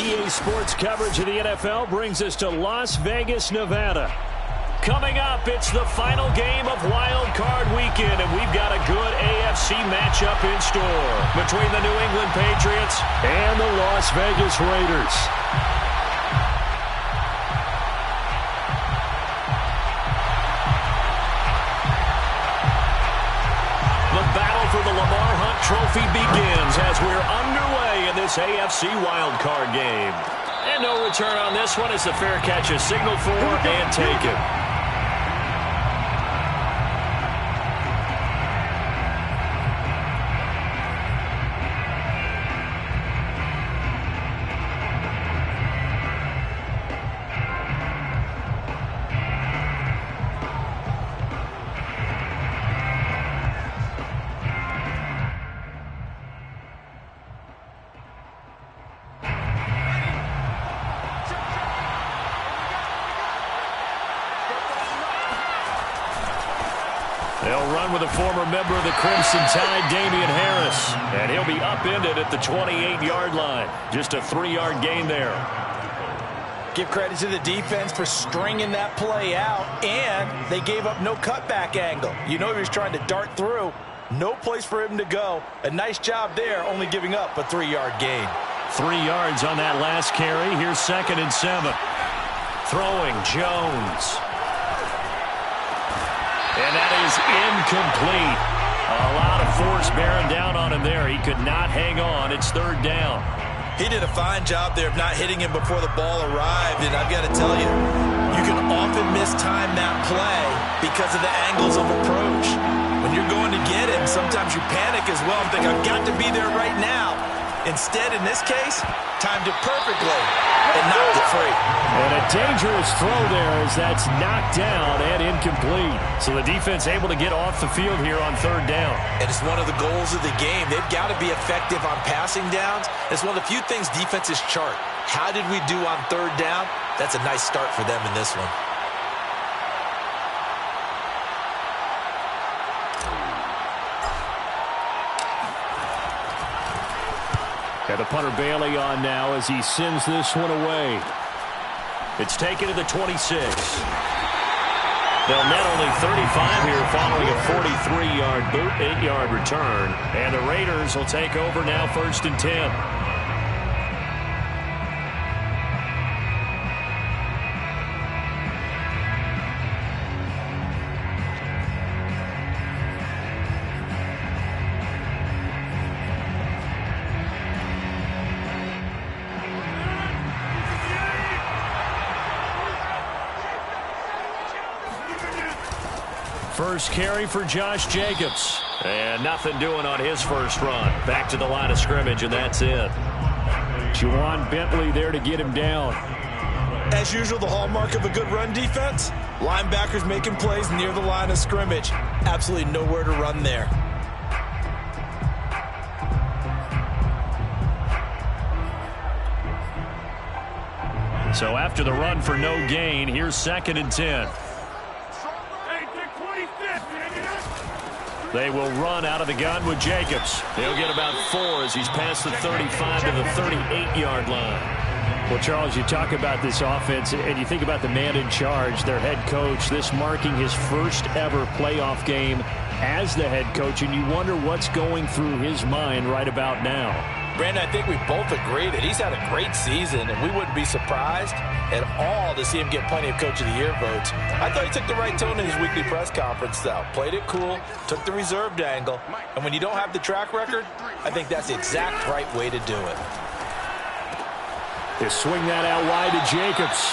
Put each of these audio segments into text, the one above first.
EA Sports coverage of the NFL brings us to Las Vegas, Nevada. Coming up, it's the final game of Wild Card Weekend, and we've got a good AFC matchup in store between the New England Patriots and the Las Vegas Raiders. The battle for the Lamar Hunt Trophy begins as we're underway in this AFC Wild Card game. And no return on this one as the fair catch is signaled for and taken. They'll run with a former member of the Crimson Tide, Damian Harris. And he'll be upended at the 28-yard line. Just a 3-yard gain there. Give credit to the defense for stringing that play out. And they gave up no cutback angle. You know he was trying to dart through. No place for him to go. A nice job there, only giving up a 3-yard gain. 3 yards on that last carry. Here's 2nd and 7. Throwing Jones. And that is incomplete. A lot of force bearing down on him there. He could not hang on. It's 3rd down. He did a fine job there of not hitting him before the ball arrived. And I've got to tell you, you can often mistime that play because of the angles of approach. When you're going to get him, sometimes you panic as well and think, I've got to be there right now. Instead, in this case, timed it perfectly and knocked it free. And a dangerous throw there as that's knocked down and incomplete. So the defense able to get off the field here on 3rd down. And it's one of the goals of the game. They've got to be effective on passing downs. It's one of the few things defenses chart. How did we do on 3rd down? That's a nice start for them in this one. Got the punter Bailey on now as he sends this one away. It's taken to the 26. They'll net only 35 here following a 43-yard boot, 8-yard return. And the Raiders will take over now 1st and 10. First carry for Josh Jacobs. And nothing doing on his first run. Back to the line of scrimmage, and that's it. Juwan Bentley there to get him down. As usual, the hallmark of a good run defense, linebackers making plays near the line of scrimmage. Absolutely nowhere to run there. So after the run for no gain, here's 2nd and 10. They will run out of the gun with Jacobs. He'll get about 4 as he's past the 35 to the 38-yard line. Well, Charles, you talk about this offense, and you think about the man in charge, their head coach, this marking his first ever playoff game as the head coach, and you wonder what's going through his mind right about now. Brandon, I think we both agree that he's had a great season, and we wouldn't be surprised at all to see him get plenty of Coach of the Year votes. I thought he took the right tone in his weekly press conference, though. Played it cool, took the reserved angle, and when you don't have the track record, I think that's the exact right way to do it. They swing that out wide to Jacobs,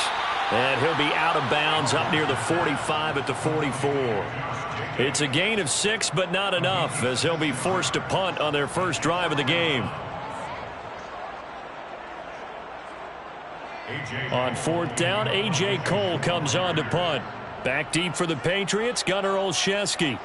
and he'll be out of bounds up near the 45 at the 44. It's a gain of 6, but not enough, as he'll be forced to punt on their first drive of the game. On 4th down, A.J. Cole comes on to punt. Back deep for the Patriots, Gunnar Olszewski.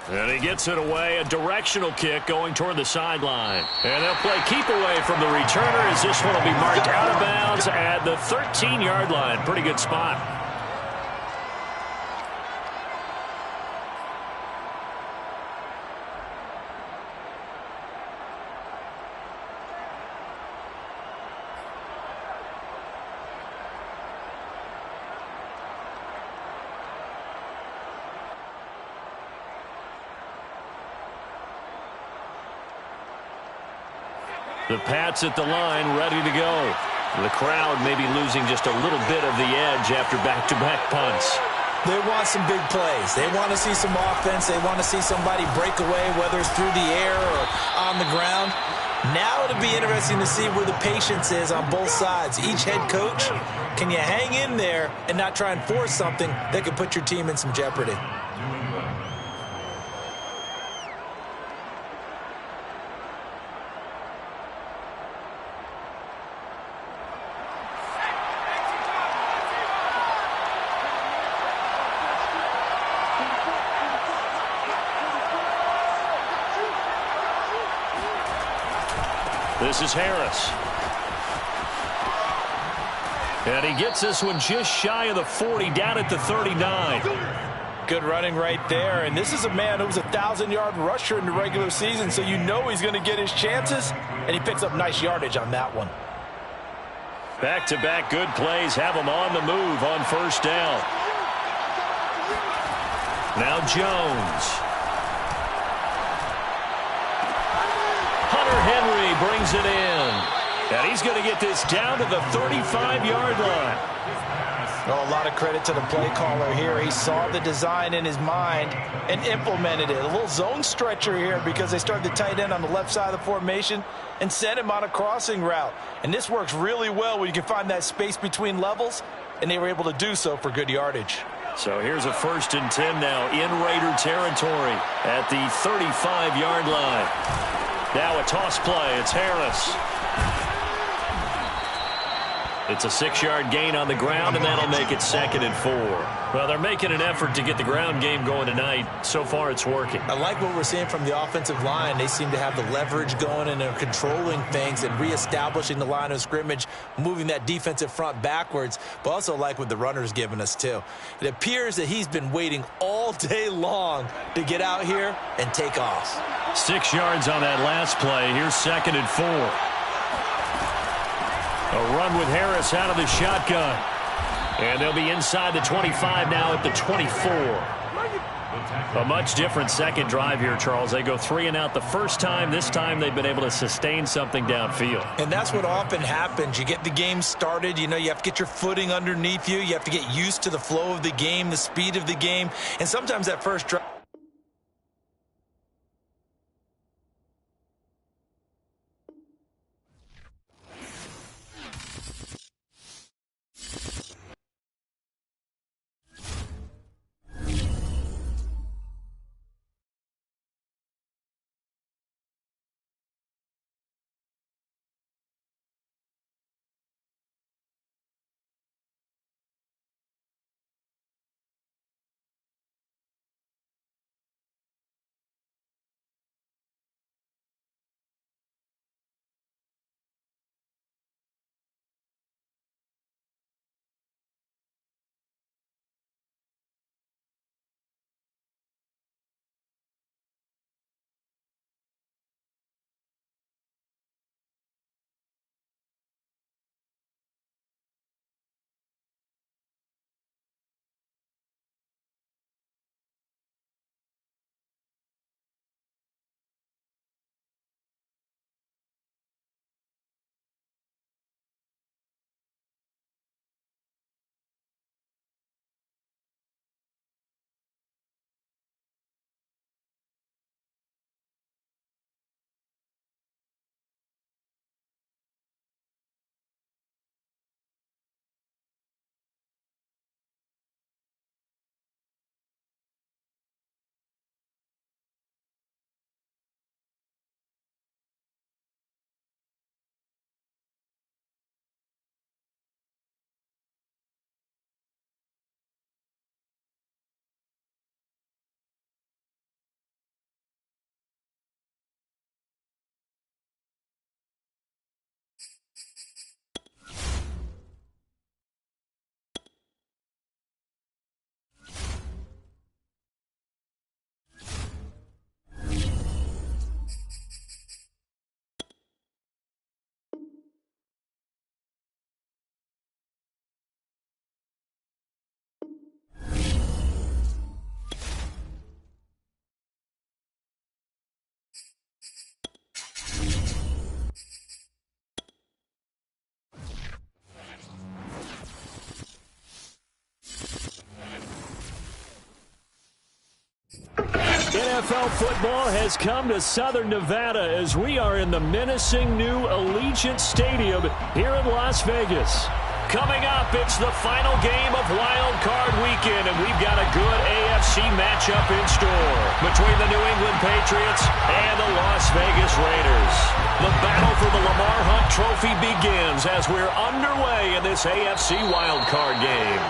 And he gets it away, a directional kick going toward the sideline. And they'll play keep away from the returner as this one will be marked out of bounds at the 13-yard line. Pretty good spot. The Pats at the line, ready to go. The crowd may be losing just a little bit of the edge after back-to-back punts. They want some big plays. They want to see some offense. They want to see somebody break away, whether it's through the air or on the ground. Now it'll be interesting to see where the patience is on both sides. Each head coach, can you hang in there and not try and force something that could put your team in some jeopardy? This is Harris. And he gets this one just shy of the 40, down at the 39. Good running right there. And this is a man who was a 1,000-yard rusher in the regular season, so you know he's going to get his chances, and he picks up nice yardage on that one. Back-to-back good plays have him on the move on first down. Now Jones. Henry brings it in. And he's going to get this down to the 35-yard line. Oh, a lot of credit to the play caller here. He saw the design in his mind and implemented it. A little zone stretcher here because they started the tight end on the left side of the formation and sent him on a crossing route. And this works really well when you can find that space between levels, and they were able to do so for good yardage. So here's a 1st and 10 now in Raider territory at the 35-yard line. Now a toss play. It's Harris. It's a 6-yard gain on the ground, and that'll make it 2nd and 4. Well, they're making an effort to get the ground game going tonight. So far, it's working. I like what we're seeing from the offensive line. They seem to have the leverage going, and they're controlling things and reestablishing the line of scrimmage, moving that defensive front backwards, but also like what the runner's giving us, too. It appears that he's been waiting all day long to get out here and take off. 6 yards on that last play. Here's 2nd and 4. A run with Harris out of the shotgun. And they'll be inside the 25 now at the 24. A much different second drive here, Charles. They go 3 and out the first time. This time they've been able to sustain something downfield. And that's what often happens. You get the game started. You know, you have to get your footing underneath you. You have to get used to the flow of the game, the speed of the game. And sometimes that first drive NFL football has come to Southern Nevada as we are in the menacing new Allegiant Stadium here in Las Vegas. Coming up, it's the final game of Wild Card Weekend, and we've got a good AFC matchup in store between the New England Patriots and the Las Vegas Raiders. The battle for the Lamar Hunt Trophy begins as we're underway in this AFC Wild Card game.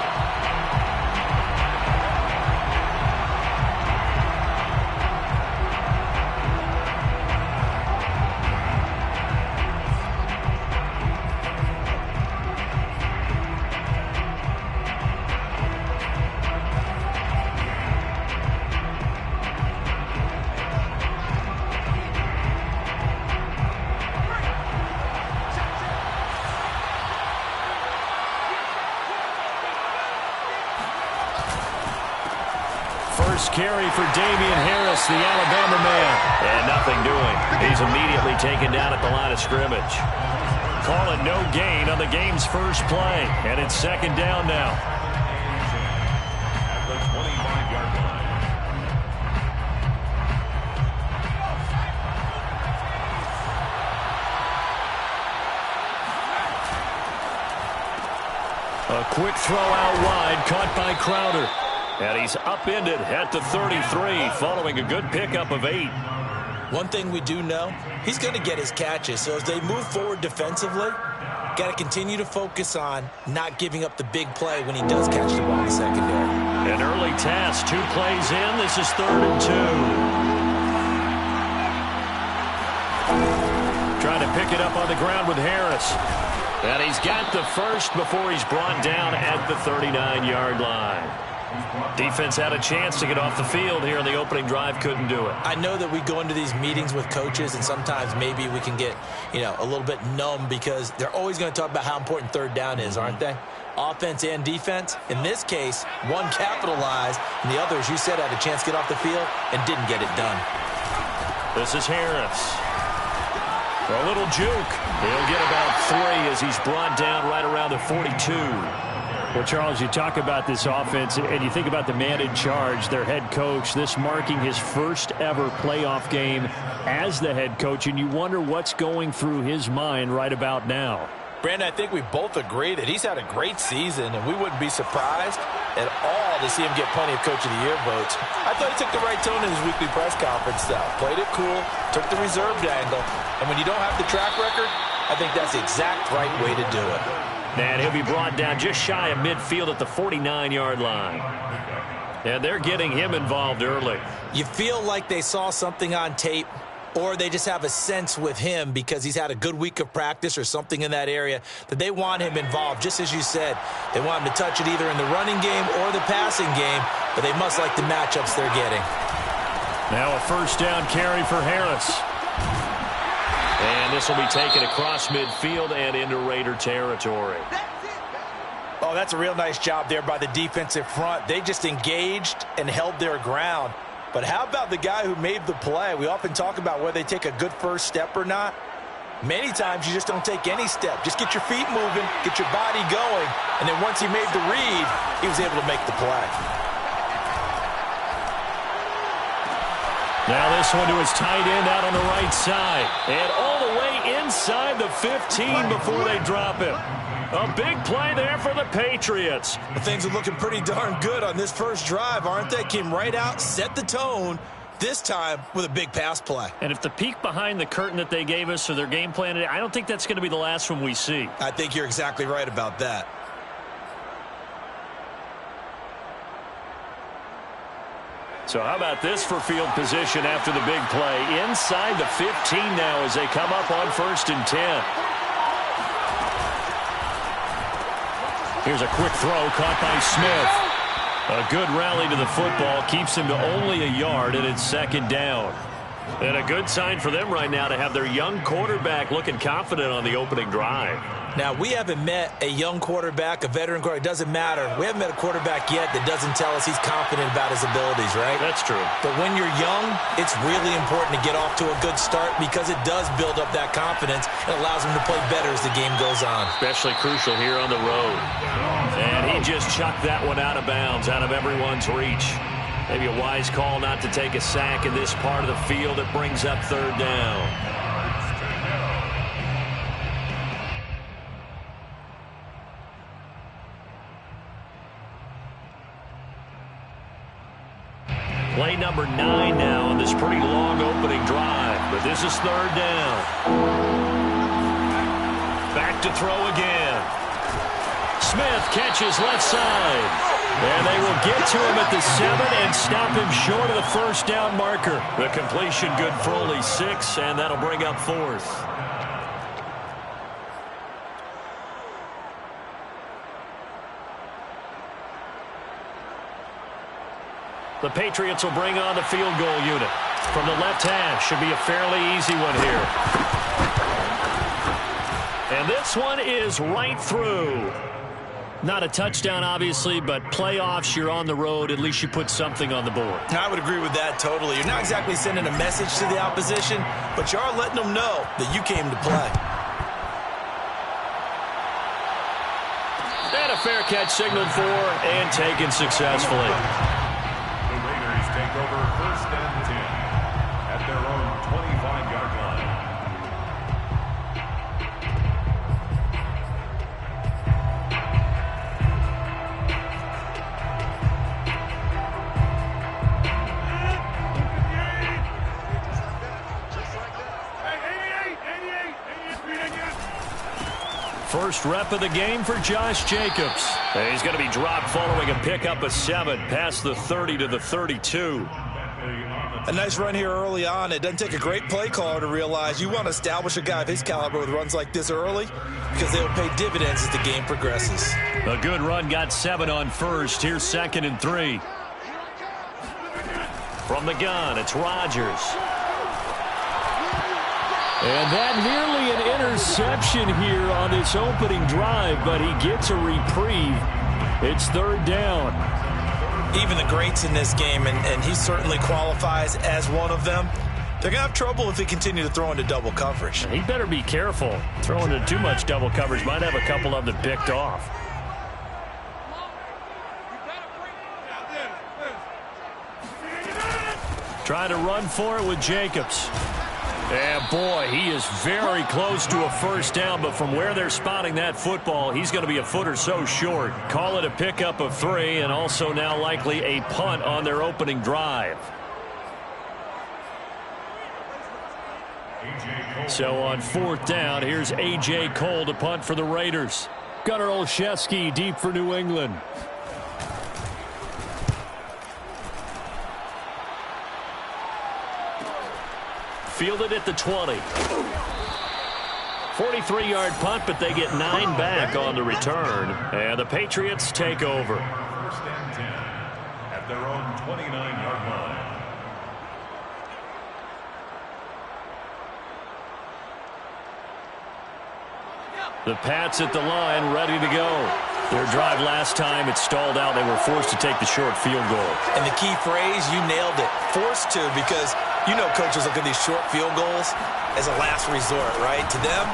First carry for Damian Harris, the Alabama man. And nothing doing. He's immediately taken down at the line of scrimmage. Calling no gain on the game's first play. And it's second down now. At the 25-yard line. A quick throw out wide, caught by Crowder. And he's upended at the 33 following a good pickup of 8. One thing we do know, he's going to get his catches. So as they move forward defensively, got to continue to focus on not giving up the big play when he does catch the ball in the secondary. An early task, 2 plays in. This is 3rd and 2. Trying to pick it up on the ground with Harris. And he's got the first before he's brought down at the 39-yard line. Defense had a chance to get off the field here in the opening drive, couldn't do it. I know that we go into these meetings with coaches, and sometimes maybe we can get, a little bit numb because they're always going to talk about how important third down is, aren't they? Offense and defense. In this case, one capitalized, and the other, as you said, had a chance to get off the field and didn't get it done. This is Harris. A little juke. He'll get about 3 as he's brought down right around the 42. Well, Charles, you talk about this offense, and you think about the man in charge, their head coach, this marking his first ever playoff game as the head coach, and you wonder what's going through his mind right about now. Brandon, I think we both agree that he's had a great season, and we wouldn't be surprised at all to see him get plenty of Coach of the Year votes. I thought he took the right tone in his weekly press conference, though. Played it cool, took the reserved angle, and when you don't have the track record, I think that's the exact right way to do it. And he'll be brought down just shy of midfield at the 49-yard line. And they're getting him involved early. You feel like they saw something on tape, or they just have a sense with him because he's had a good week of practice or something in that area that they want him involved. Just as you said, they want him to touch it either in the running game or the passing game, but they must like the matchups they're getting. Now a first down carry for Harris. And this will be taken across midfield and into Raider territory. Oh, that's a real nice job there by the defensive front. They just engaged and held their ground. But how about the guy who made the play? We often talk about whether they take a good first step or not. Many times you just don't take any step. Just get your feet moving, get your body going, and then once he made the read, he was able to make the play. Now this one to his tight end out on the right side. And all the way inside the 15 before they drop him. A big play there for the Patriots. Well, things are looking pretty darn good on this first drive, aren't they? Came right out, set the tone, this time with a big pass play. And if the peek behind the curtain that they gave us or their game plan, I don't think that's going to be the last one we see. I think you're exactly right about that. So how about this for field position after the big play? Inside the 15 now as they come up on 1st and 10. Here's a quick throw caught by Smith. A good rally to the football keeps him to only a yard, and it's 2nd down. And a good sign for them right now to have their young quarterback looking confident on the opening drive. Now, we haven't met a young quarterback, a veteran quarterback. It doesn't matter. We haven't met a quarterback yet that doesn't tell us he's confident about his abilities, right? That's true. But when you're young, it's really important to get off to a good start because it does build up that confidence and allows him to play better as the game goes on. Especially crucial here on the road. And he just chucked that one out of bounds, out of everyone's reach. Maybe a wise call not to take a sack in this part of the field. It brings up third down. Play number 9 now on this pretty long opening drive. But this is third down. Back to throw again. Smith catches left side. And they will get to him at the 7 and stop him short of the first down marker. The completion good for only 6, and that'll bring up 4th. The Patriots will bring on the field goal unit. From the left hash, should be a fairly easy one here. And this one is right through. Not a touchdown, obviously, but playoffs, you're on the road. At least you put something on the board. I would agree with that totally. You're not exactly sending a message to the opposition, but you are letting them know that you came to play. And a fair catch signaled for and taken successfully. The Raiders take over 1st and 10 at their own 25-yard line. First rep of the game for Josh Jacobs. And he's going to be dropped following a pickup of 7 past the 30 to the 32. A nice run here early on. It doesn't take a great play caller to realize you want to establish a guy of his caliber with runs like this early because they will pay dividends as the game progresses. A good run got 7 on first. Here's 2nd and 3. From the gun, it's Rodgers. And that nearly an interception here on this opening drive, but he gets a reprieve. It's third down. Even the greats in this game, and he certainly qualifies as one of them, they're going to have trouble if they continue to throw into double coverage. He better be careful. Throwing into too much double coverage might have a couple of them picked off. Trying to run for it with Jacobs. And boy, he is very close to a first down, but from where they're spotting that football, he's going to be a foot or so short. Call it a pickup of 3, and also now likely a punt on their opening drive. So on 4th down, here's A.J. Cole to punt for the Raiders. Gunnar Olszewski deep for New England. Fielded at the 20. 43-yard punt, but they get 9 back on the return. And the Patriots take over. 1st and 10 at their own 29-yard line. The Pats at the line, ready to go. Their drive last time, it stalled out. They were forced to take the short field goal. And the key phrase, you nailed it, forced to, because you know coaches look at these short field goals as a last resort, right? To them,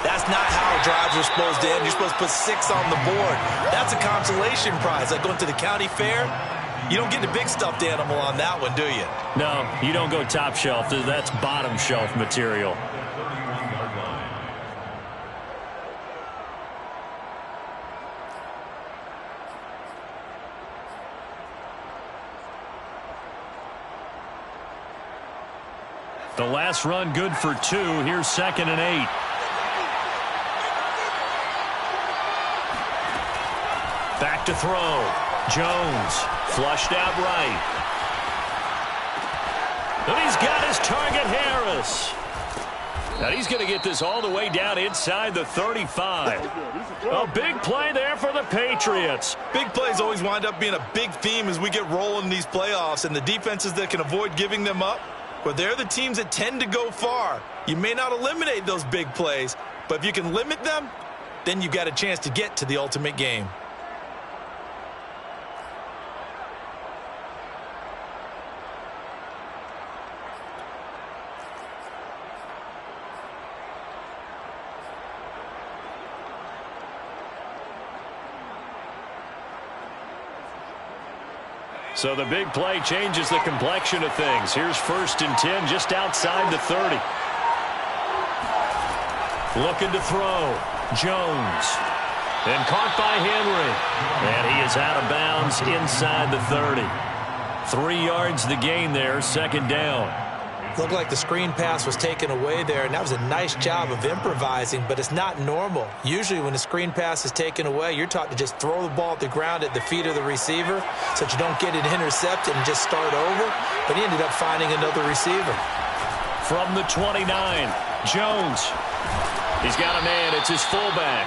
that's not how drives are supposed to end. You're supposed to put 6 on the board. That's a consolation prize. Like going to the county fair, you don't get the big stuffed animal on that one, do you? No, you don't go top shelf. That's bottom shelf material. The last run good for 2. Here's 2nd and 8. Back to throw. Jones flushed out right. And he's got his target, Harris. And he's going to get this all the way down inside the 35. A big play there for the Patriots. Big plays always wind up being a big theme as we get rolling in these playoffs, and the defenses that can avoid giving them up, but they're the teams that tend to go far. You may not eliminate those big plays, but if you can limit them, then you've got a chance to get to the ultimate game. So the big play changes the complexion of things. Here's 1st and 10 just outside the 30. Looking to throw. Jones. And caught by Henry. And he is out of bounds inside the 30. 3 yards the gain there, 2nd down. Looked like the screen pass was taken away there, and that was a nice job of improvising, but it's not normal. Usually when the screen pass is taken away, you're taught to just throw the ball at the ground at the feet of the receiver so that you don't get it intercepted and just start over, but he ended up finding another receiver. From the 29, Jones. He's got a man. It's his fullback.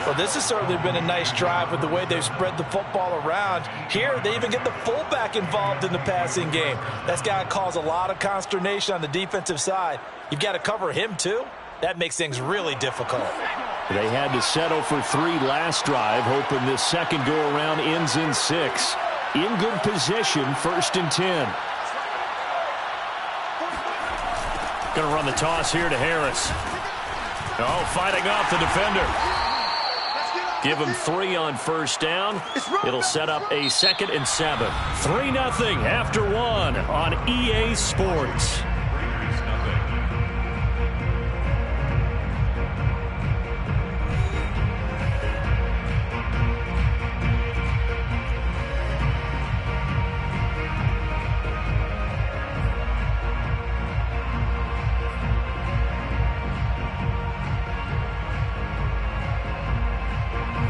Well, this has certainly been a nice drive with the way they've spread the football around. Here, they even get the fullback involved in the passing game. That's got to cause a lot of consternation on the defensive side. You've got to cover him, too. That makes things really difficult. They had to settle for 3 last drive, hoping this second go-around ends in 6. In good position, 1st and 10. Going to run the toss here to Harris. Oh, fighting off the defender. Give him 3 on 1st down. It'll set up a 2nd and 7. 3-0 after 1 on EA Sports.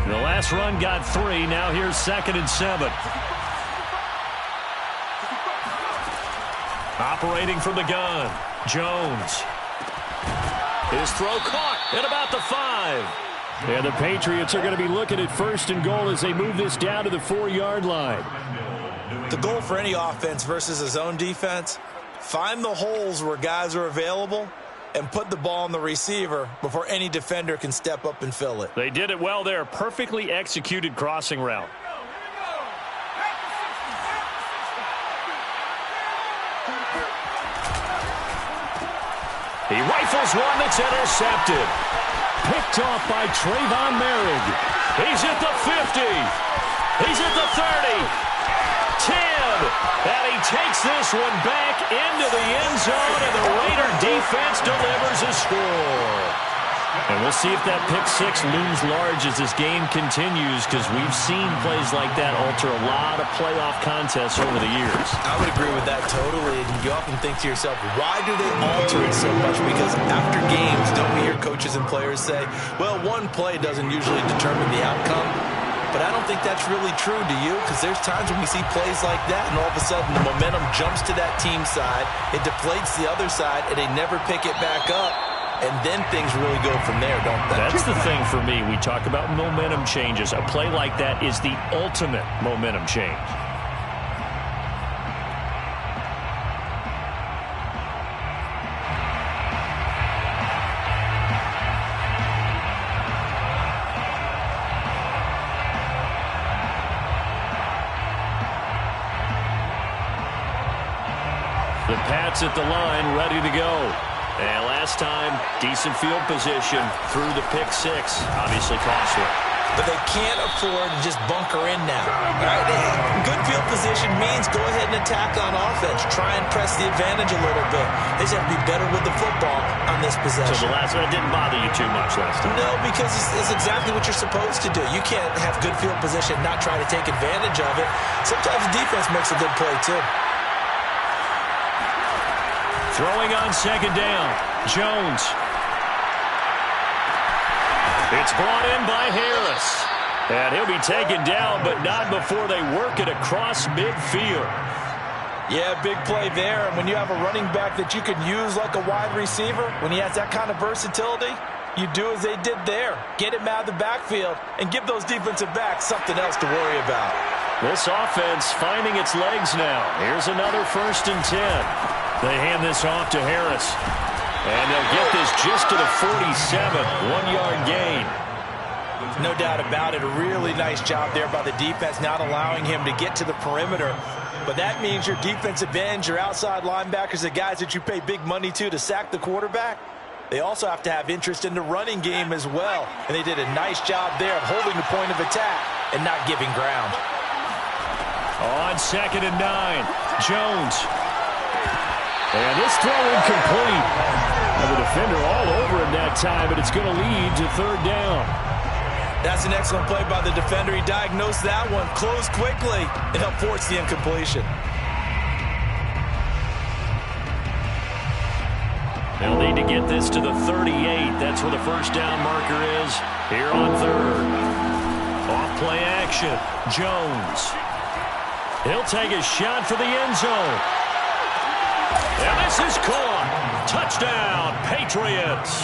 The last run got 3. Now here's 2nd and 7. Operating from the gun. Jones. His throw caught at about the 5. And the Patriots are going to be looking at 1st and goal as they move this down to the 4-yard line. The goal for any offense versus a zone defense, find the holes where guys are available and put the ball on the receiver before any defender can step up and fill it. They did it well there. Perfectly executed crossing route. He rifles one that's intercepted. Picked off by Trayvon Merrick. He's at the 50. He's at the 30. 10, and he takes this one back into the end zone, and the Raider defense delivers a score. And we'll see if that pick 6 looms large as this game continues, because we've seen plays like that alter a lot of playoff contests over the years. I would agree with that totally, and you often think to yourself, why do they alter it so much? Because after games, don't we hear coaches and players say, well, one play doesn't usually determine the outcome? But I don't think that's really true, do you? Because there's times when we see plays like that, and all of a sudden the momentum jumps to that team side, it deflates the other side, and they never pick it back up, and then things really go from there, don't they? That's the thing for me. We talk about momentum changes. A play like that is the ultimate momentum change. The Pats at the line, ready to go. And last time, decent field position through the pick 6. Obviously costly. But they can't afford to just bunker in now. Right? Good field position means go ahead and attack on offense. Try and press the advantage a little bit. They just have to be better with the football on this possession. So the last one didn't bother you too much last time? No, because it's exactly what you're supposed to do. You can't have good field position and not try to take advantage of it. Sometimes the defense makes a good play, too. Throwing on 2nd down, Jones. It's brought in by Harris. And he'll be taken down, but not before they work it across midfield. Yeah, big play there. And when you have a running back that you can use like a wide receiver, when he has that kind of versatility, you do as they did there. Get him out of the backfield and give those defensive backs something else to worry about. This offense finding its legs now. Here's another 1st and 10. They hand this off to Harris. And they'll get this just to the 47. 1-yard gain. No doubt about it. A really nice job there by the defense, not allowing him to get to the perimeter. But that means your defensive ends, your outside linebackers, the guys that you pay big money to sack the quarterback, they also have to have interest in the running game as well. And they did a nice job there of holding the point of attack and not giving ground. On 2nd and 9, Jones. And this throw incomplete. And the defender all over him that time, but it's going to lead to 3rd down. That's an excellent play by the defender. He diagnosed that one, closed quickly, and helped force the incompletion. They'll need to get this to the 38. That's where the first down marker is here on 3rd. Off play action, Jones. He'll take a shot for the end zone. And this is caught. Touchdown, Patriots.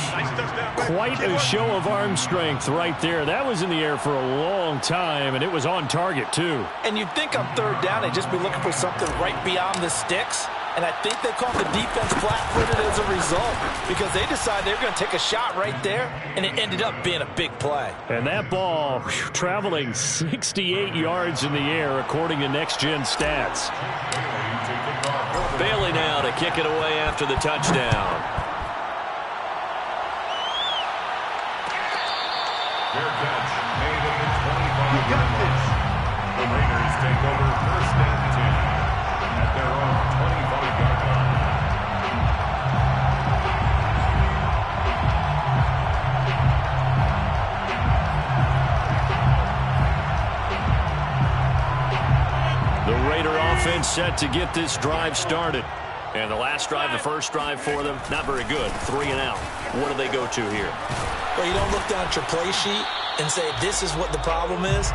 Quite a show of arm strength right there. That was in the air for a long time, and it was on target, too. And you'd think on 3rd down, they'd just be looking for something right beyond the sticks. And I think they caught the defense flat-footed as a result because they decided they were going to take a shot right there, and it ended up being a big play. And that ball traveling 68 yards in the air, according to Next Gen Stats. Bailey now to kick it away after the touchdown. Fair catch made at the 25-yard line. The Raiders take over 1st and 10 at their own 25-yard line. The Raider offense set to get this drive started. And the last drive, the first drive for them, not very good. 3 and out. What do they go to here? Well, you don't look down at your play sheet and say, this is what the problem is.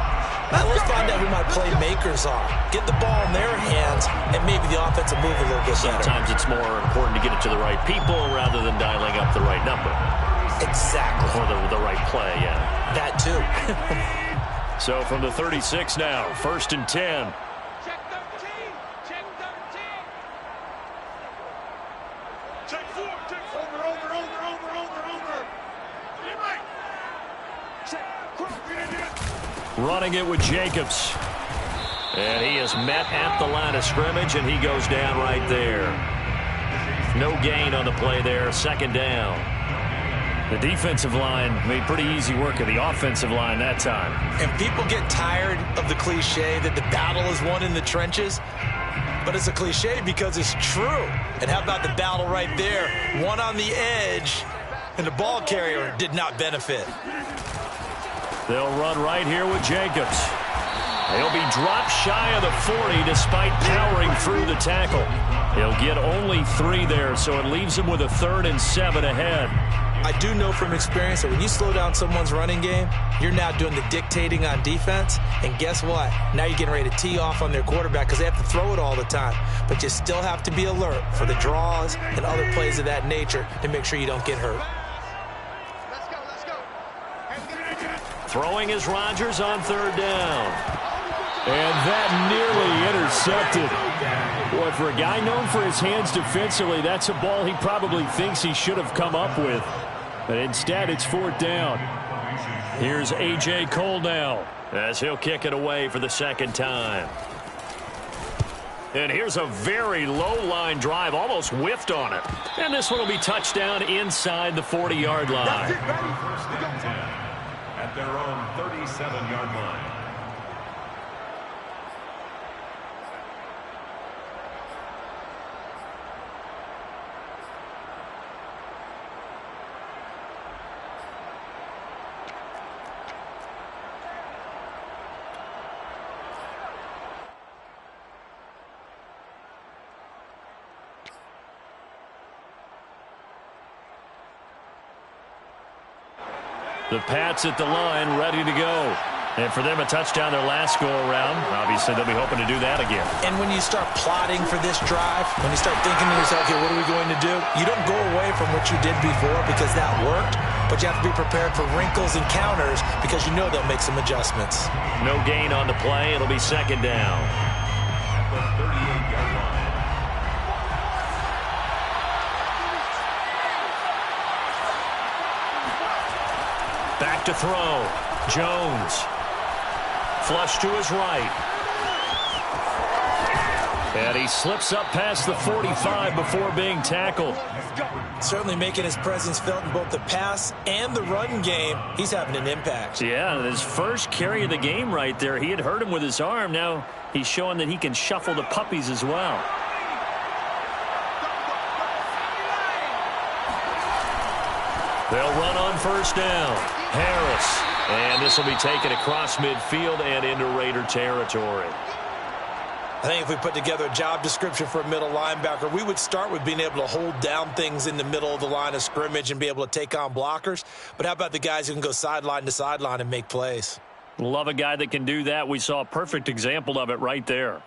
Now, let's find out who my playmakers are. Get the ball in their hands, and maybe the offense will move a little bit better. Sometimes it's more important to get it to the right people rather than dialing up the right number. Exactly. Or the right play, yeah. That, too. So from the 36 now, 1st and 10. Check 13. Check 13. Check 4. Check 4. Over. Check. Running it with Jacobs. And he is met at the line of scrimmage, and he goes down right there. No gain on the play there. 2nd down. The defensive line made pretty easy work of the offensive line that time. And people get tired of the cliche that the battle is won in the trenches. But it's a cliche because it's true. And how about the battle right there? One on the edge, and the ball carrier did not benefit. They'll run right here with Jacobs. He'll be dropped shy of the 40 despite powering through the tackle. He'll get only 3 there, so it leaves him with a 3rd and 7 ahead. I do know from experience that when you slow down someone's running game, you're now doing the dictating on defense. And guess what? Now you're getting ready to tee off on their quarterback because they have to throw it all the time. But you still have to be alert for the draws and other plays of that nature to make sure you don't get hurt. Let's go. Throwing is Rodgers on 3rd down. And that nearly intercepted. Boy, for a guy known for his hands defensively, that's a ball he probably thinks he should have come up with. But instead, it's 4th down. Here's A.J. Cole now as he'll kick it away for the 2nd time. And here's a very low-line drive, almost whiffed on it. And this one will be touchdown inside the 40-yard line. First and 10 at their own 37-yard line. The Pats at the line, ready to go. And for them, a touchdown their last go-around. Obviously, they'll be hoping to do that again. And when you start plotting for this drive, when you start thinking to yourself, okay, what are we going to do? You don't go away from what you did before because that worked, but you have to be prepared for wrinkles and counters because you know they'll make some adjustments. No gain on the play. It'll be 2nd down. At the 38-yard line. Back to throw. Jones. Flush to his right. And he slips up past the 45 before being tackled. Certainly making his presence felt in both the pass and the run game. He's having an impact. Yeah, his first carry of the game right there. He had hurt him with his arm. Now He's showing that he can shuffle the puppies as well. They'll run on first down. Harris. And this will be taken across midfield and into Raider territory. I think if we put together a job description for a middle linebacker, we would start with being able to hold down things in the middle of the line of scrimmage and be able to take on blockers. But how about the guys who can go sideline to sideline and make plays? Love a guy that can do that. We saw a perfect example of it right there.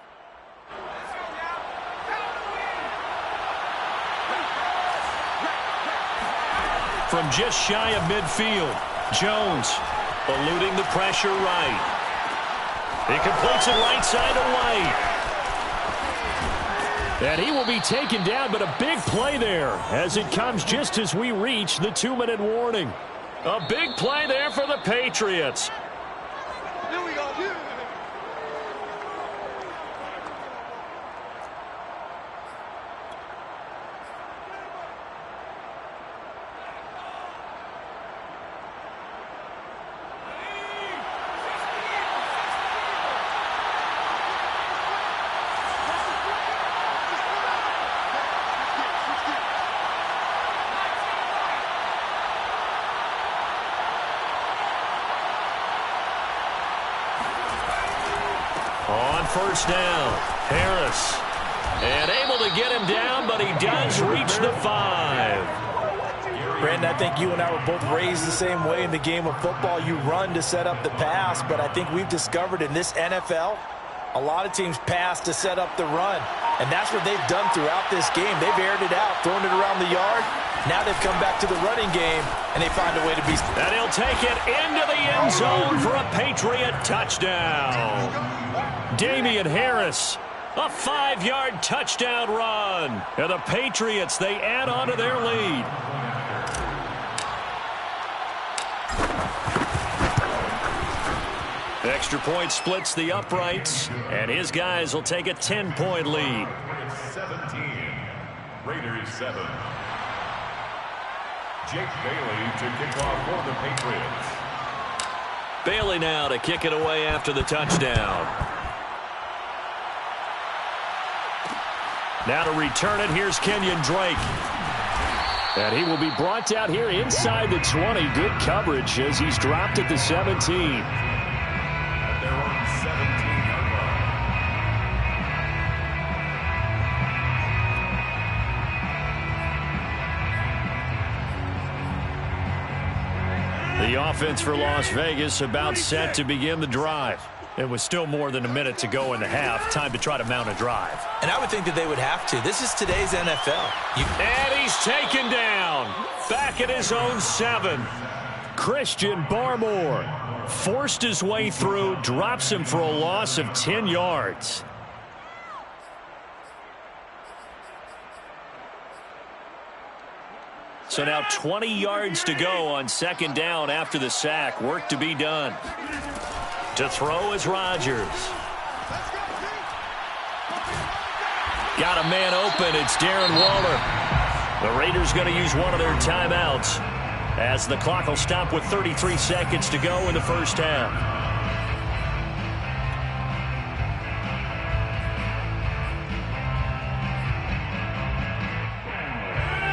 From just shy of midfield, Jones eluding the pressure right. He completes it right side to White. And he will be taken down, but a big play there as it comes just as we reach the 2-minute warning. A big play there for the Patriots. Here we go. On first down, Harris. And able to get him down, but he does reach the 5. Brandon, I think you and I were both raised the same way in the game of football. You run to set up the pass, but I think we've discovered in this NFL, a lot of teams pass to set up the run. And that's what they've done throughout this game. They've aired it out, thrown it around the yard. Now they've come back to the running game, and they find a way to be... And he'll take it into the end zone for a Patriot touchdown. Damian Harris, a 5-yard touchdown run. And the Patriots, they add on to their lead. Extra point splits the uprights, and his guys will take a 10-point lead. 17, Raiders 7. Jake Bailey to kick off for the Patriots. Bailey now to kick it away after the touchdown. Now to return it, here's Kenyon Drake. And he will be brought down here inside the 20. Good coverage as he's dropped at the 17. At their own 17-yard line. The offense for Las Vegas about set to begin the drive. It was still more than a minute to go in the half. Time to try to mount a drive. And I would think that they would have to. This is today's NFL. And he's taken down. Back at his own 7. Christian Barmore forced his way through, drops him for a loss of 10 yards. So now 20 yards to go on second down after the sack. Work to be done. To throw is Rodgers. Got a man open. It's Darren Waller. The Raiders going to use one of their timeouts as the clock will stop with 33 seconds to go in the first half.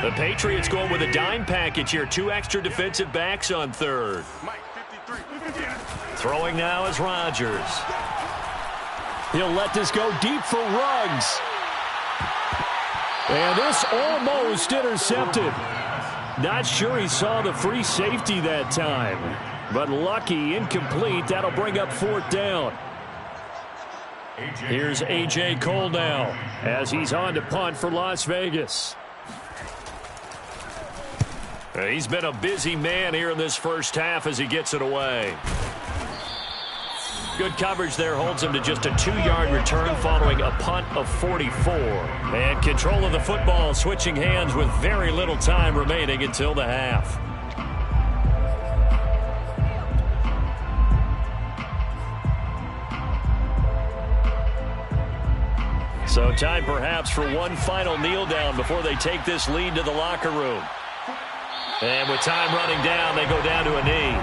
The Patriots going with a dime package here. 2 extra defensive backs on third. Throwing now is Rodgers. He'll let this go deep for Ruggs. And this almost intercepted. Not sure he saw the free safety that time. But lucky, incomplete. That'll bring up 4th down. Here's A.J. Cole now as he's on to punt for Las Vegas. He's been a busy man here in this first half as he gets it away. Good coverage there holds him to just a 2-yard return following a punt of 44. And control of the football switching hands with very little time remaining until the half. So time perhaps for one final kneel down before they take this lead to the locker room. And with time running down, they go down to a knee.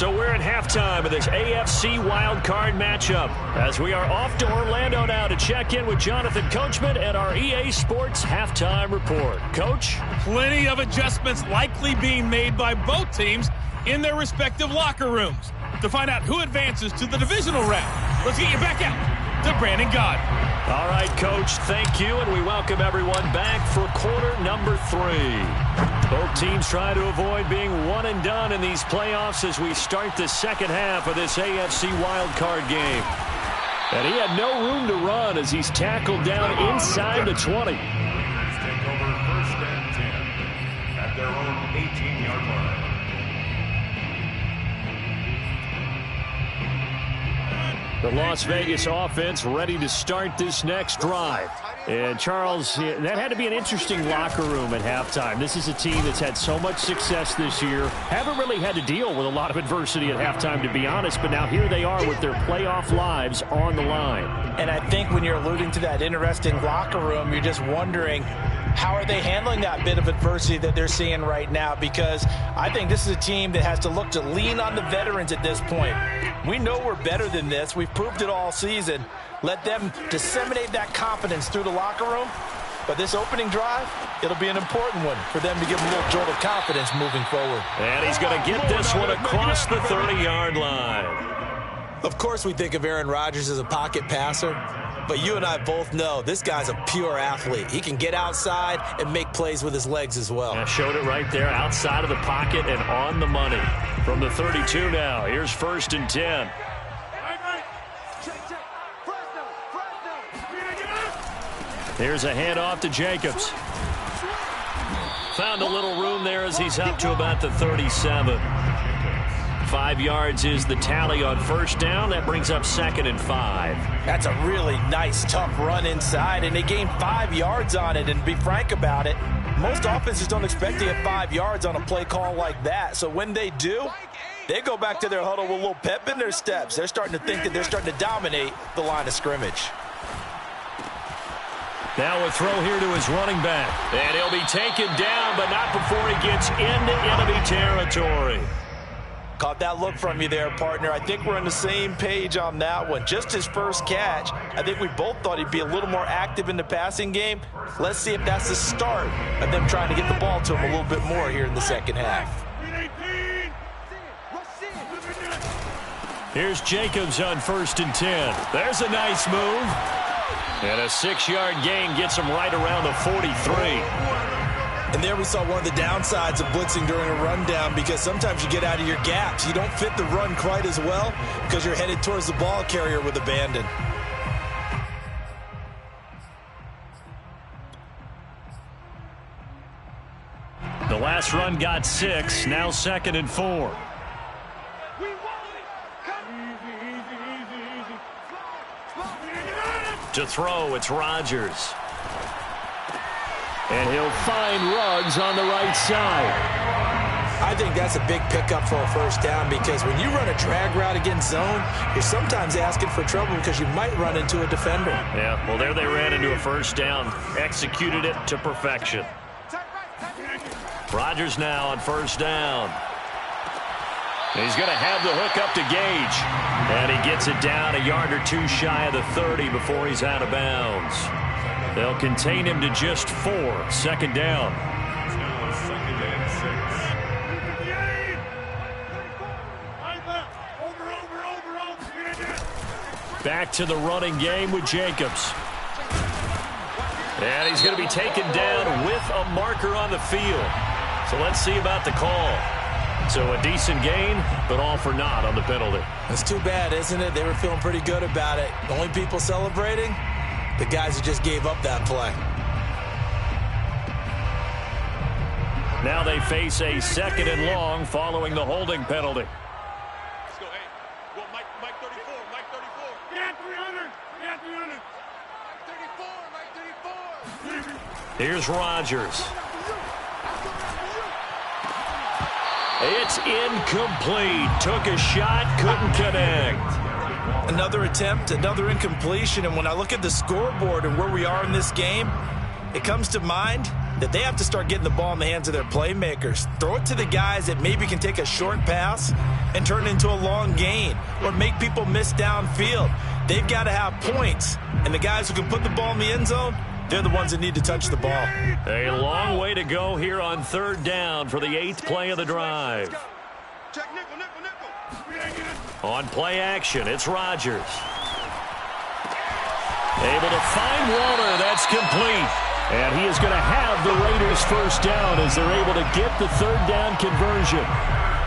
So we're at halftime of this AFC wildcard matchup as we are off to Orlando now to check in with Jonathan Coachman and our EA Sports halftime report. Coach? Plenty of adjustments likely being made by both teams in their respective locker rooms. To find out who advances to the divisional round, let's get you back out to Brandon God. All right, Coach, thank you, and we welcome everyone back for quarter number 3. Both teams try to avoid being one and done in these playoffs as we start the second half of this AFC wildcard game. And he had no room to run as he's tackled down inside the 20. Take over 1st and 10 at their own 18-yard line. The Las Vegas offense ready to start this next drive. And, Charles, that had to be an interesting locker room at halftime. This is a team that's had so much success this year. Haven't really had to deal with a lot of adversity at halftime, to be honest. But now here they are with their playoff lives on the line. And I think when you're alluding to that interesting locker room, you're just wondering, how are they handling that bit of adversity that they're seeing right now? Because I think this is a team that has to look to lean on the veterans at this point. We know we're better than this. We've proved it all season. Let them disseminate that confidence through the locker room. But this opening drive, it'll be an important one for them to give them a little jolt of confidence moving forward. And he's going to get this one across the 30-yard line. Of course we think of Aaron Rodgers as a pocket passer, but you and I both know this guy's a pure athlete. He can get outside and make plays with his legs as well. Yeah, showed it right there outside of the pocket and on the money. From the 32 now, here's 1st and 10. Here's a handoff to Jacobs. Found a little room there as he's up to about the 37. 5 yards is the tally on 1st down. That brings up 2nd and 5. That's a really nice, tough run inside, and they gained 5 yards on it. And to be frank about it, most offenses don't expect to get 5 yards on a play call like that. So when they do, they go back to their huddle with a little pep in their steps. They're starting to think that they're starting to dominate the line of scrimmage. Now a throw here to his running back. And he'll be taken down, but not before he gets into enemy territory. Caught that look from you there, partner. I think we're on the same page on that one. Just his first catch. I think we both thought he'd be a little more active in the passing game. Let's see if that's the start of them trying to get the ball to him a little bit more here in the second half. Here's Jacobs on 1st and 10. There's a nice move. And a 6-yard gain gets him right around the 43. And there we saw one of the downsides of blitzing during a rundown, because sometimes you get out of your gaps. You don't fit the run quite as well because you're headed towards the ball carrier with abandon. The last run got 6. Now 2nd and 4. To throw, it's Rodgers. And he'll find Ruggs on the right side. I think that's a big pickup for a 1st down, because when you run a drag route against zone, you're sometimes asking for trouble because you might run into a defender. Yeah, well, there they ran into a 1st down. Executed it to perfection. Rodgers now on 1st down. He's going to have the hook up to Gage. And he gets it down a yard or 2 shy of the 30 before he's out of bounds. They'll contain him to just 4. 2nd down. Now 2nd and 6. Back to the running game with Jacobs. And he's going to be taken down with a marker on the field. So let's see about the call. So a decent gain, but all for naught on the penalty. That's too bad, isn't it? They were feeling pretty good about it. The only people celebrating, the guys who just gave up that play. Now they face a 2nd and long following the holding penalty. Let's go, hey. Well, Mike 34, Mike 34. Yeah, 300. Yeah, 300. Mike 34, Mike 34. Here's Rodgers. It's incomplete. Took a shot, couldn't connect. Another attempt, another incompletion, and when I look at the scoreboard and where we are in this game, it comes to mind that they have to start getting the ball in the hands of their playmakers. Throw it to the guys that maybe can take a short pass and turn it into a long gain or make people miss downfield. They've got to have points, and the guys who can put the ball in the end zone, they're the ones that need to touch the ball. A long way to go here on third down for the 8th play of the drive. On play action, it's Rodgers. Able to find Waller. That's complete. And he is going to have the Raiders first down as they're able to get the third down conversion.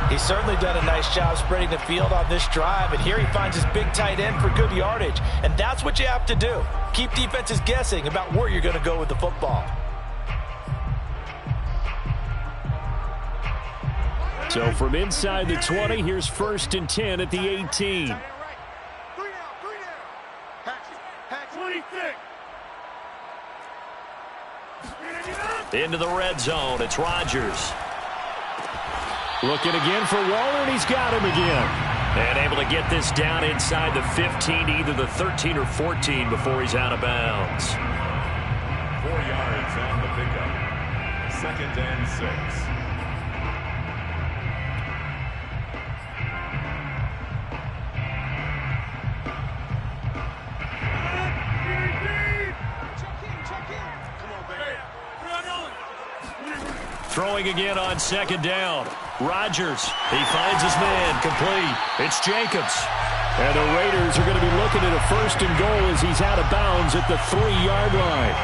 He's certainly done a nice job spreading the field on this drive, and here he finds his big tight end for good yardage. And that's what you have to do. Keep defenses guessing about where you're going to go with the football. So from inside the 20, here's 1st and 10 at the 18. Into the red zone, it's Rodgers. Looking again for Waller, and he's got him again. And able to get this down inside the 15, either the 13 or 14 before he's out of bounds. 4 yards on the pickup. 2nd and 6. Throwing again on 2nd down. Rodgers, he finds his man, complete. It's Jacobs. And the Raiders are going to be looking at a 1st and goal as he's out of bounds at the 3-yard line.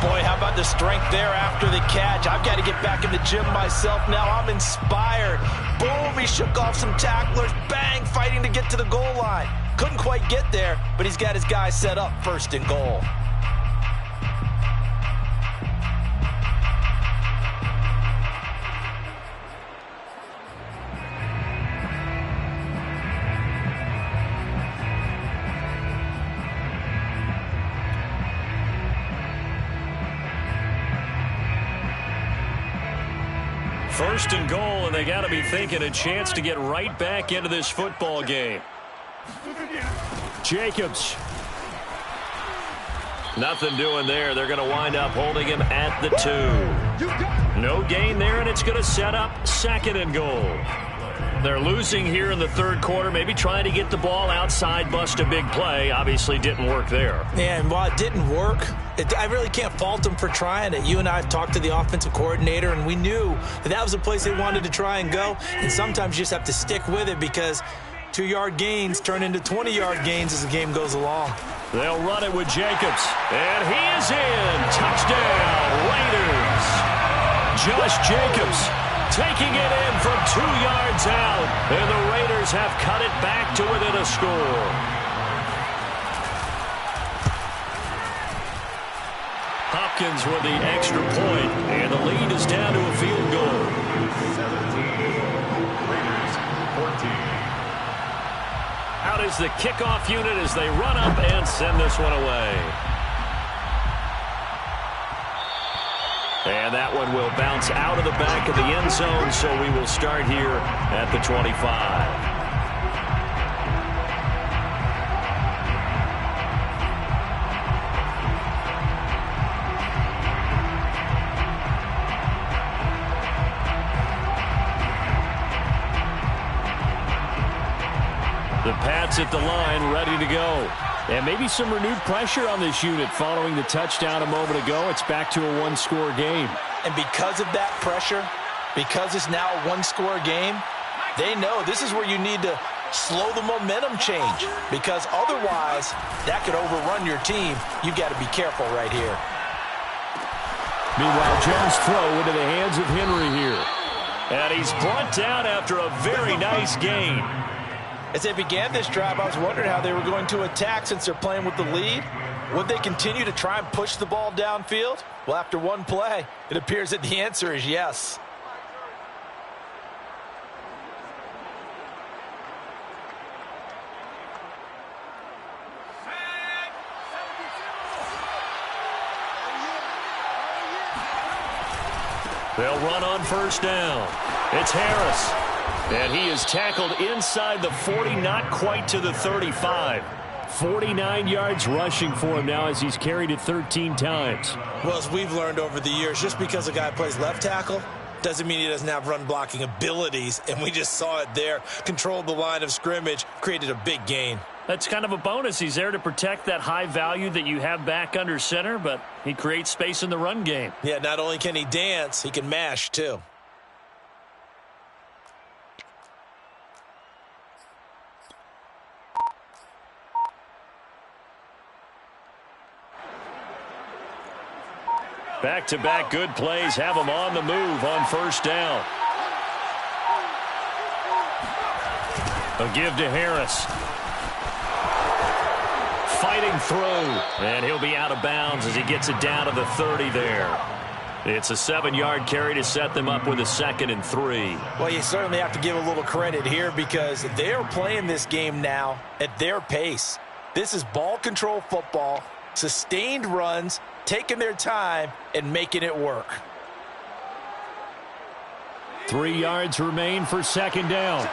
Boy, how about the strength there after the catch? I've got to get back in the gym myself now. I'm inspired. Boom, he shook off some tacklers. Bang, fighting to get to the goal line. Couldn't quite get there, but he's got his guys set up 1st and goal. First and goal, and they got to be thinking a chance to get right back into this football game. Jacobs. Nothing doing there. They're going to wind up holding him at the 2. No gain there, and it's going to set up 2nd and goal. They're losing here in the 3rd quarter, maybe trying to get the ball outside, bust a big play. Obviously didn't work there. Yeah, and while it didn't work, I really can't fault them for trying it. You and I have talked to the offensive coordinator, and we knew that was a place they wanted to try and go. And sometimes you just have to stick with it because 2-yard gains turn into 20-yard gains as the game goes along. They'll run it with Jacobs. And he is in. Touchdown, Raiders. Josh Jacobs taking it in from 2 yards out. And the Raiders have cut it back to within a score. Hopkins with the extra point, and the lead is down to a field goal. 17. Raiders 14. Out is the kickoff unit as they run up and send this one away. And that one will bounce out of the back of the end zone, so we will start here at the 25. The Pats at the line, ready to go. And maybe some renewed pressure on this unit following the touchdown a moment ago. It's back to a 1-score game. And because of that pressure, because it's now a 1-score game, they know this is where you need to slow the momentum change, because otherwise that could overrun your team. You've got to be careful right here. Meanwhile, Jones' throw into the hands of Henry here. And he's brought down after a very nice gain. As they began this drive, I was wondering how they were going to attack since they're playing with the lead. Would they continue to try and push the ball downfield? Well, after one play, it appears that the answer is yes. They'll run on 1st down. It's Harris. And he is tackled inside the 40, not quite to the 35. 49 yards rushing for him now as he's carried it 13 times. Well, as we've learned over the years, just because a guy plays left tackle doesn't mean he doesn't have run blocking abilities, and we just saw it there. Controlled the line of scrimmage, created a big gain. That's kind of a bonus. He's there to protect that high value that you have back under center, but he creates space in the run game. Yeah, not only can he dance, he can mash too. Back-to-back good plays have him on the move on first down. A give to Harris. Fighting through, and he'll be out of bounds as he gets it down to the 30 there. It's a 7-yard carry to set them up with a 2nd and 3. Well, you certainly have to give a little credit here because they're playing this game now at their pace. This is ball control football, sustained runs, taking their time and making it work. 3 yards remain for 2nd down.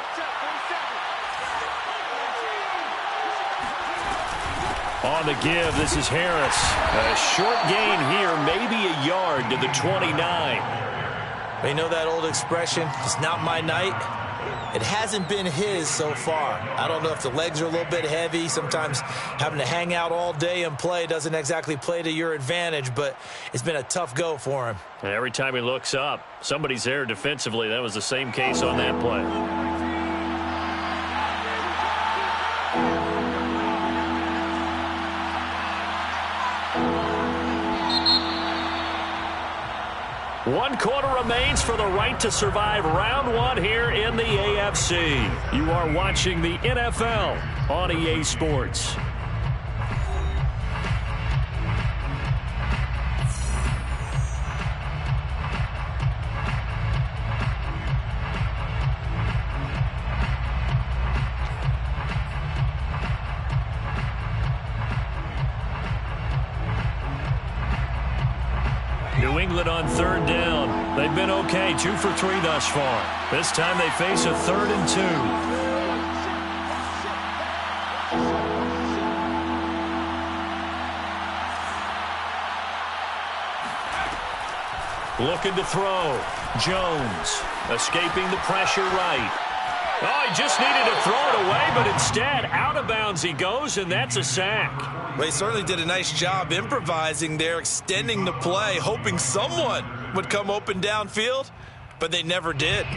On the give, this is Harris. A short gain here, maybe a yard to the 29. You know that old expression, it's not my night? It hasn't been his so far. I don't know if the legs are a little bit heavy. Sometimes having to hang out all day and play doesn't exactly play to your advantage, but it's been a tough go for him. And every time he looks up, somebody's there defensively. That was the same case on that play. One quarter remains for the right to survive round 1 here in the AFC. You are watching the NFL on EA Sports. New England on 3rd down. They've been okay, 2 for 3 thus far. This time they face a 3rd and 2. Looking to throw. Jones escaping the pressure right. Oh, he just needed to throw it away, but instead, out of bounds he goes, and that's a sack. Well, he certainly did a nice job improvising there, extending the play, hoping someone would come open downfield, but they never did.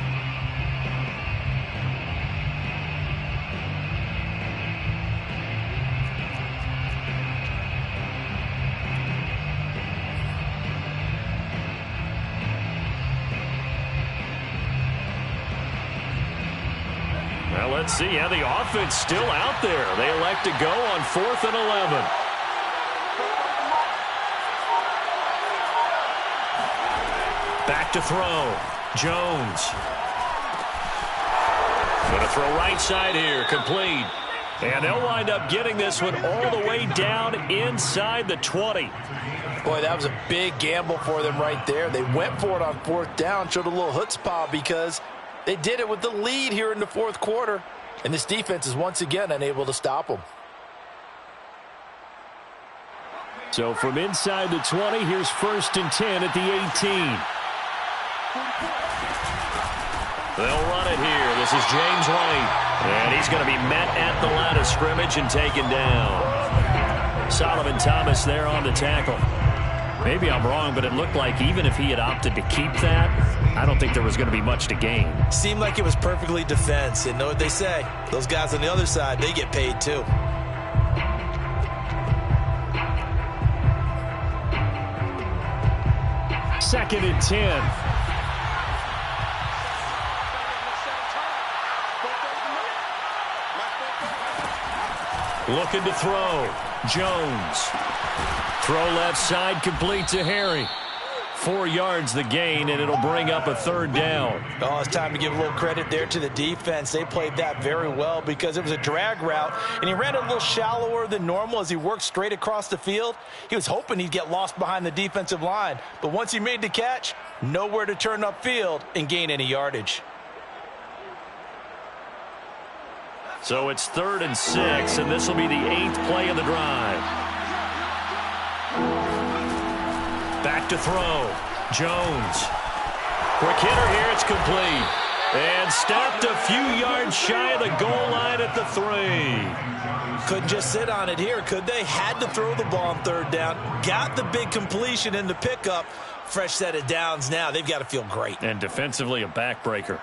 Well, let's see how the offense still out there. They elect to go on 4th and 11. Back to throw. Jones. Going to throw right side here. Complete. And they'll wind up getting this one all the way down inside the 20. Boy, that was a big gamble for them right there. They went for it on 4th down, showed a little chutzpah because they did it with the lead here in the 4th quarter. And this defense is once again unable to stop them. So from inside the 20, here's 1st and 10 at the 18. They'll run it here. This is James White. And he's going to be met at the line of scrimmage and taken down. Solomon Thomas there on the tackle. Maybe I'm wrong, but it looked like even if he had opted to keep that, I don't think there was going to be much to gain. Seemed like it was perfectly defense. And know what they say? Those guys on the other side, they get paid too. Second and 10. Looking to throw. Jones. Throw left side, complete to Harry. 4 yards the gain, and it'll bring up a 3rd down. Oh, it's time to give a little credit there to the defense. They played that very well because it was a drag route, and he ran a little shallower than normal as he worked straight across the field. He was hoping he'd get lost behind the defensive line, but once he made the catch, nowhere to turn upfield and gain any yardage. So it's 3rd and 6, and this will be the 8th play of the drive. Back to throw. Jones. Quick hitter here. It's complete. And stopped a few yards shy of the goal line at the 3. Couldn't just sit on it here, could they? Had to throw the ball on 3rd down. Got the big completion in the pickup. Fresh set of downs now. They've got to feel great. And defensively, a backbreaker.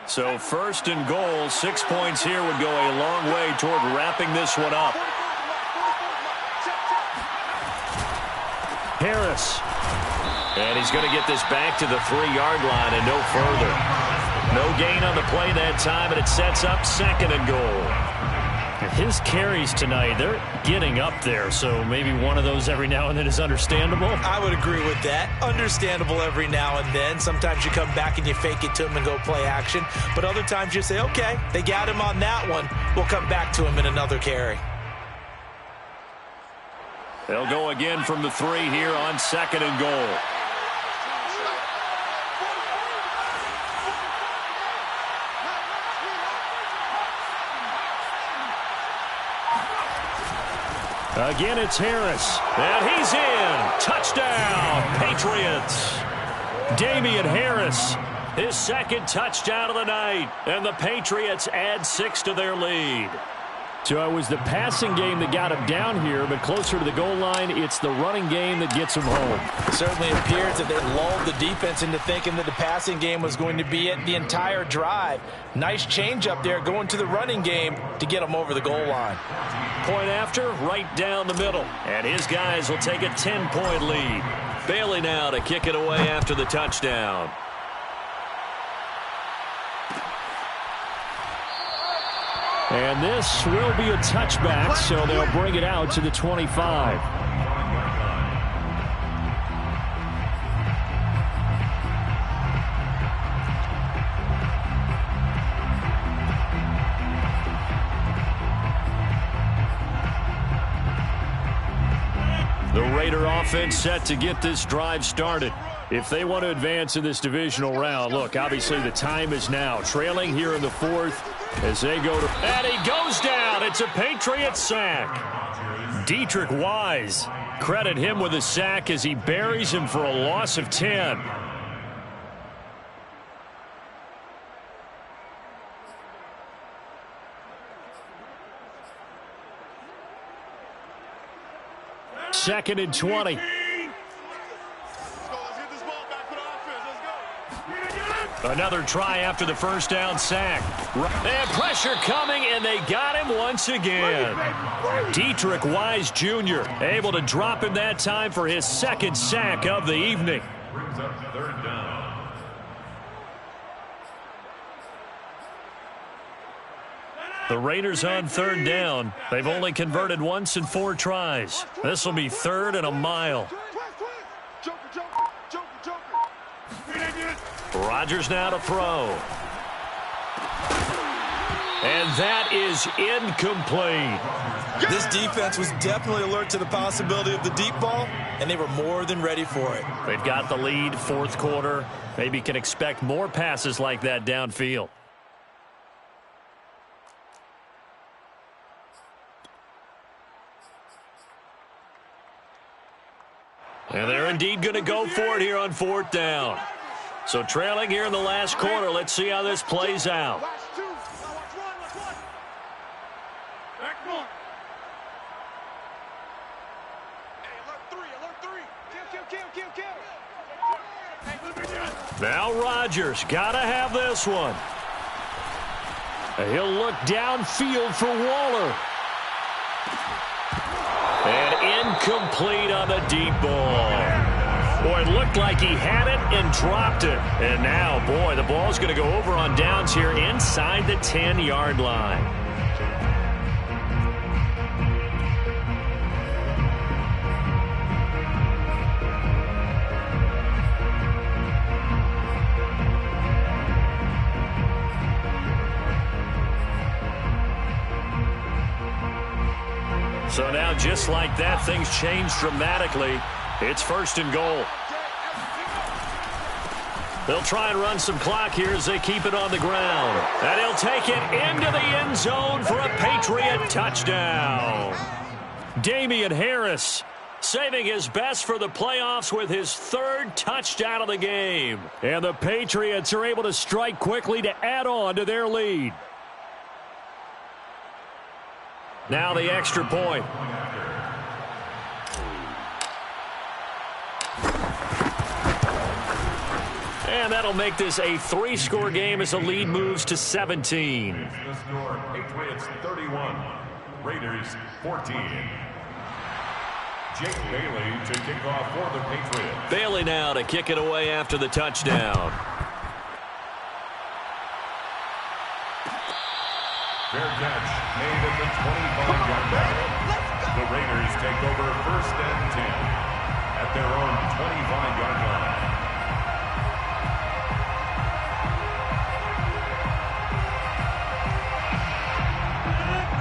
So 1st and goal, 6 points here would go a long way toward wrapping this one up. Harris. And he's going to get this back to the 3-yard line and no further. No gain on the play that time, and it sets up 2nd and goal. His carries tonight, they're getting up there, so maybe one of those every now and then is understandable. I would agree with that. Understandable every now and then. Sometimes you come back and you fake it to him and go play action. But other times you say, okay, they got him on that one. We'll come back to him in another carry. They'll go again from the 3 here on 2nd and goal. Again, it's Harris. And he's in. Touchdown, Patriots. Damian Harris, his 2nd touchdown of the night. And the Patriots add 6 to their lead. So it was the passing game that got him down here, but closer to the goal line, it's the running game that gets him home. It certainly appears that they lulled the defense into thinking that the passing game was going to be it the entire drive. Nice change up there going to the running game to get them over the goal line. Point after, right down the middle. And his guys will take a 10-point lead. Bailey now to kick it away after the touchdown. And this will be a touchback, so they'll bring it out to the 25. The Raider offense set to get this drive started. If they want to advance in this divisional round, look, obviously the time is now. Trailing here in the 4th as they go to... And he goes down. It's a Patriot sack. Dietrich Wise, credit him with a sack as he buries him for a loss of 10. Second and 20. Another try after the first down sack. And pressure coming, and they got him once again. Dietrich Wise Jr. able to drop him that time for his 2nd sack of the evening. Brings up 3rd down. The Raiders on 3rd down. They've only converted once in 4 tries. This will be 3rd and a mile. Rodgers now to throw. And that is incomplete. This defense was definitely alert to the possibility of the deep ball, and they were more than ready for it. They've got the lead, 4th quarter. Maybe can expect more passes like that downfield. And they're indeed going to go for it here on 4th down. So trailing here in the last quarter. Let's see how this plays out. Now Rodgers got to have this one. He'll look downfield for Waller. And incomplete on the deep ball. Boy, it looked like he had it and dropped it. And now, boy, the ball's going to go over on downs here inside the 10-yard line. So now, just like that, things change dramatically. It's 1st and goal. They'll try and run some clock here as they keep it on the ground. And he'll take it into the end zone for a Patriot touchdown. Damian Harris saving his best for the playoffs with his 3rd touchdown of the game. And the Patriots are able to strike quickly to add on to their lead. Now the extra point. And that'll make this a 3-score game as the lead moves to 17. The score, Patriots 31, Raiders 14. Jake Bailey to kick off for the Patriots. Bailey now to kick it away after the touchdown. Fair catch made at the 25-yard line. The Raiders take over 1st and 10 at their own 25-yard line.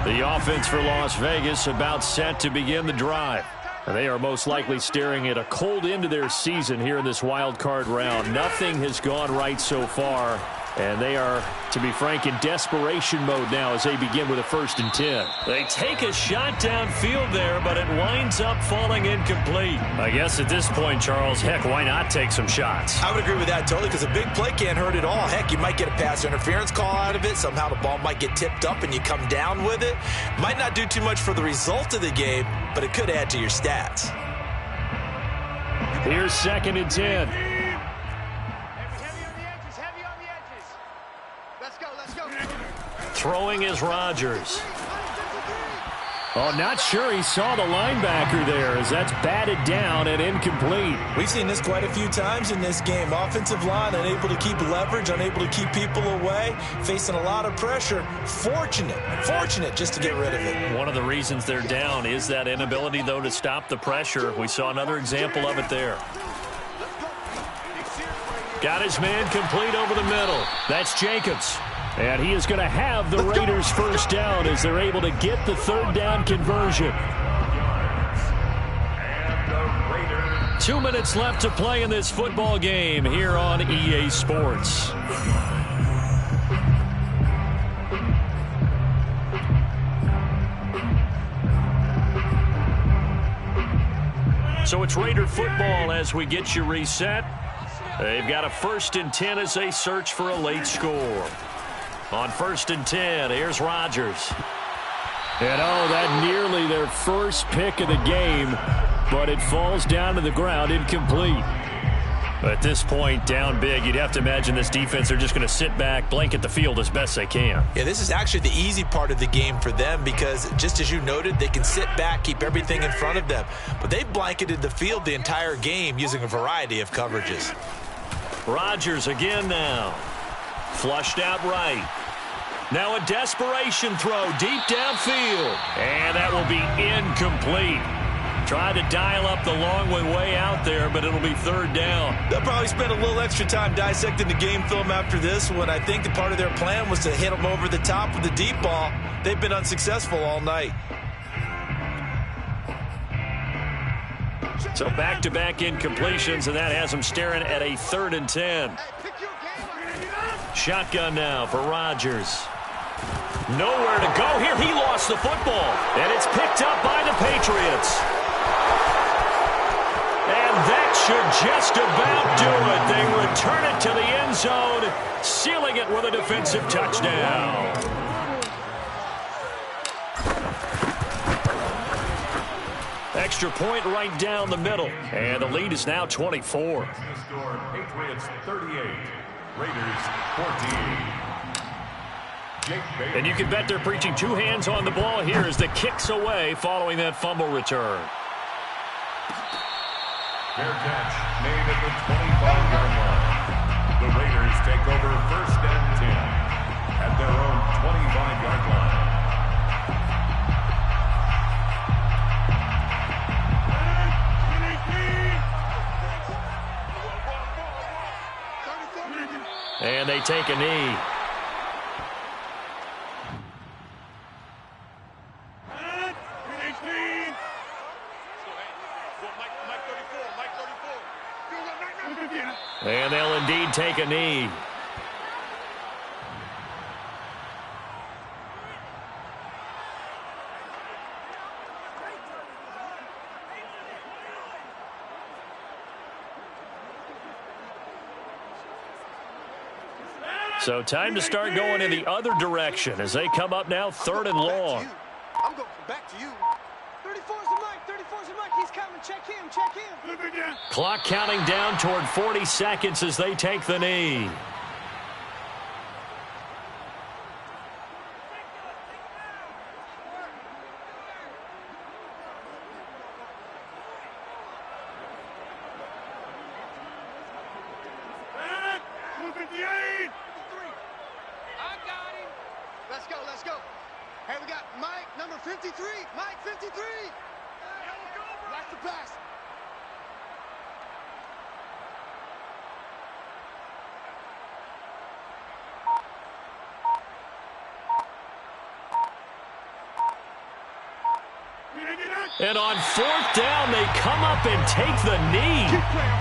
The offense for Las Vegas about set to begin the drive. And they are most likely staring at a cold end to their season here in this wild card round. Nothing has gone right so far. And they are, to be frank, in desperation mode now as they begin with a 1st and 10. They take a shot downfield there, but it winds up falling incomplete. I guess at this point, Charles, heck, why not take some shots? I would agree with that totally because a big play can't hurt at all. Heck, you might get a pass interference call out of it. Somehow the ball might get tipped up and you come down with it. Might not do too much for the result of the game, but it could add to your stats. Here's 2nd and 10. Throwing is Rodgers. Oh, not sure he saw the linebacker there as that's batted down and incomplete. We've seen this quite a few times in this game. Offensive line unable to keep leverage, unable to keep people away, facing a lot of pressure. Fortunate just to get rid of it. One of the reasons they're down is that inability, though, to stop the pressure. We saw another example of it there. Got his man complete over the middle. That's Jacobs. And he is going to have the Raiders' 1st down as they're able to get the 3rd down conversion. 2 minutes left to play in this football game here on EA Sports. So it's Raider football as we get you reset. They've got a 1st and 10 as they search for a late score. On 1st and 10, here's Rodgers. And oh, that nearly their first pick of the game, but it falls down to the ground incomplete. At this point, down big, you'd have to imagine this defense are just going to sit back, blanket the field as best they can. Yeah, this is actually the easy part of the game for them because, just as you noted, they can sit back, keep everything in front of them. But they've blanketed the field the entire game using a variety of coverages. Rodgers again now. Flushed out right. Now a desperation throw deep downfield. And that will be incomplete. Tried to dial up the long way out there, but it'll be 3rd down. They'll probably spend a little extra time dissecting the game film after this one. I think the part of their plan was to hit them over the top with the deep ball. They've been unsuccessful all night. So back-to-back incompletions, and that has them staring at a 3rd and 10. Shotgun now for Rodgers. Nowhere to go here. He lost the football, and it's picked up by the Patriots. And that should just about do it. They return it to the end zone, sealing it with a defensive touchdown. Extra point right down the middle, and the lead is now 24. The score, Patriots 38, Raiders 14. And you can bet they're preaching 2 hands on the ball here as the kick's away following that fumble return. Fair catch made at the 25-yard line. The Raiders take over 1st and 10 at their own 25-yard line. And they take a knee. And they'll indeed take a knee. So time to start going in the other direction as they come up now 3rd and long. I'm going back to you. 34's the Mike. 34's the Mike. He's coming. Check him. Check him. Clock counting down toward 40 seconds as they take the knee. Let's go. Let's go. Hey, we got Mike, number 53. Mike, 53. Watch the pass. And on 4th down, they come up and take the knee.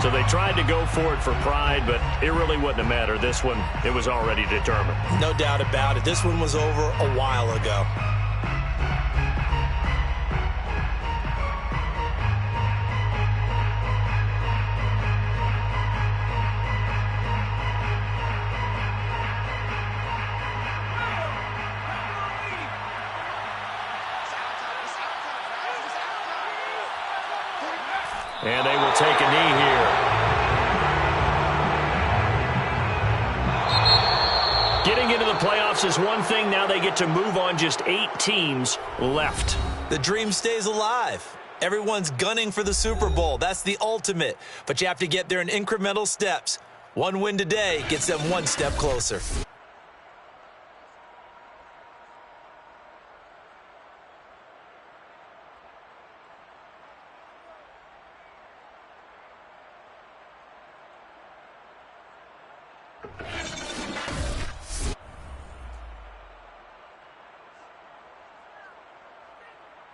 So they tried to go for it for pride, but it really wouldn't have mattered. This one, it was already determined. No doubt about it. This one was over a while ago. And they will take a knee here. Getting into the playoffs is one thing. Now they get to move on. Just 8 teams left. The dream stays alive. Everyone's gunning for the Super Bowl. That's the ultimate. But you have to get there in incremental steps. One win today gets them one step closer.